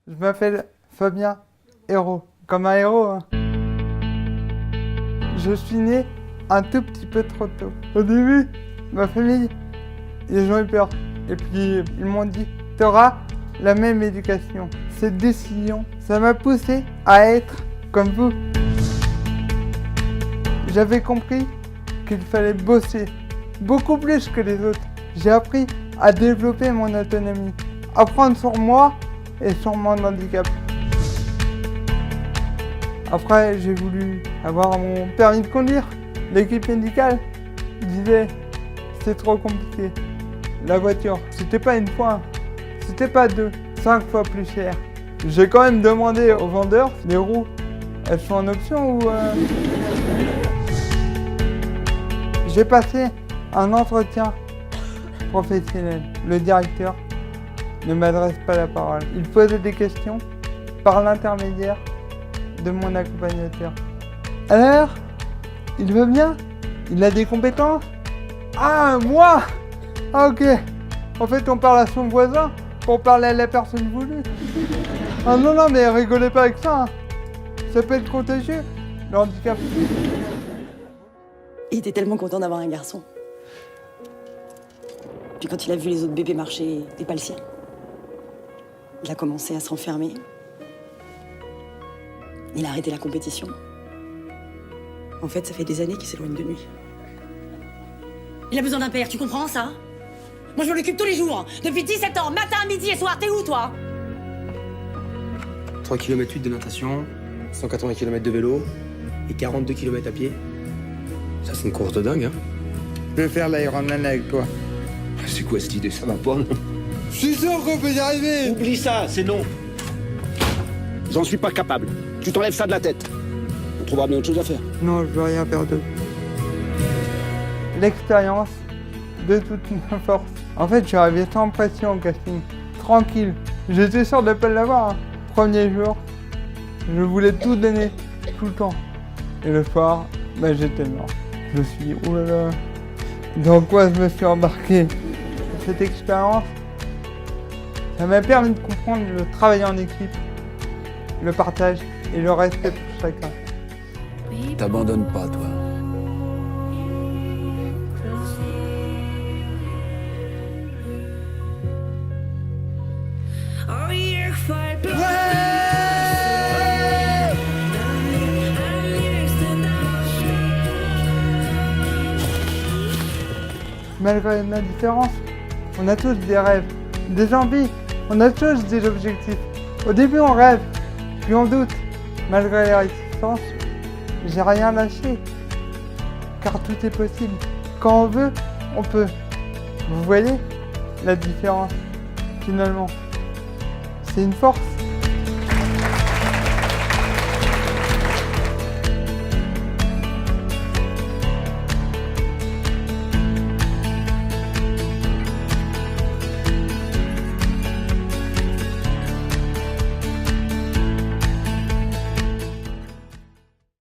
Je m'appelle Fabien Hérault, comme un héros, hein. Je suis né un tout petit peu trop tôt. Au début, ma famille, ils ont eu peur. Et puis, ils m'ont dit, t'auras la même éducation. Cette décision, ça m'a poussé à être comme vous. J'avais compris qu'il fallait bosser beaucoup plus que les autres. J'ai appris à développer mon autonomie, apprendre sur moi et sur mon handicap. Après, j'ai voulu avoir mon permis de conduire. L'équipe médicale disait c'est trop compliqué. La voiture, c'était pas une fois, c'était pas 2, 5 fois plus cher. J'ai quand même demandé au vendeur, les roues, elles sont en option ou... J'ai passé un entretien professionnel. Le directeur ne m'adresse pas la parole. Il posait des questions par l'intermédiaire de mon accompagnateur. Alors, il va bien? Il a des compétences? Ah, moi? Ah, ok. En fait, on parle à son voisin pour parler à la personne voulue. Ah non, non, mais rigolez pas avec ça, hein. Ça peut être contagieux, le handicap. Il était tellement content d'avoir un garçon. Puis quand il a vu les autres bébés marcher et pas le sien, il a commencé à se renfermer. Il a arrêté la compétition. En fait, ça fait des années qu'il s'éloigne de lui. Il a besoin d'un père, tu comprends ça? Moi, je m'en occupe tous les jours. Depuis 17 ans, matin, midi et soir. T'es où, toi? 3 km 8 de natation, 180 km de vélo et 42 km à pied. Ça, c'est une course de dingue, hein? Je vais faire l'Ironman avec toi. C'est quoi cette idée? Ça va pas, non? Je suis sûr qu'on peut y arriver. Oublie ça, c'est non. J'en suis pas capable. Tu t'enlèves ça de la tête. On trouvera bien autre chose à faire. Non, je veux rien perdre. L'expérience de toute ma force. En fait, je suis arrivé sans pression au casting. Tranquille. J'étais sûr de ne pas l'avoir, hein. Premier jour, je voulais tout donner, tout le temps. Et le soir, j'étais mort. Je me suis dit, oh là là, dans quoi je me suis embarqué? Cette expérience, ça m'a permis de comprendre le travail en équipe, le partage et le respect pour chacun. T'abandonnes pas, toi. Malgré ma différence, on a tous des rêves, des envies, on a tous des objectifs. Au début on rêve, puis on doute. Malgré les réticences, j'ai rien lâché. Car tout est possible. Quand on veut, on peut. Vous voyez la différence, finalement. C'est une force.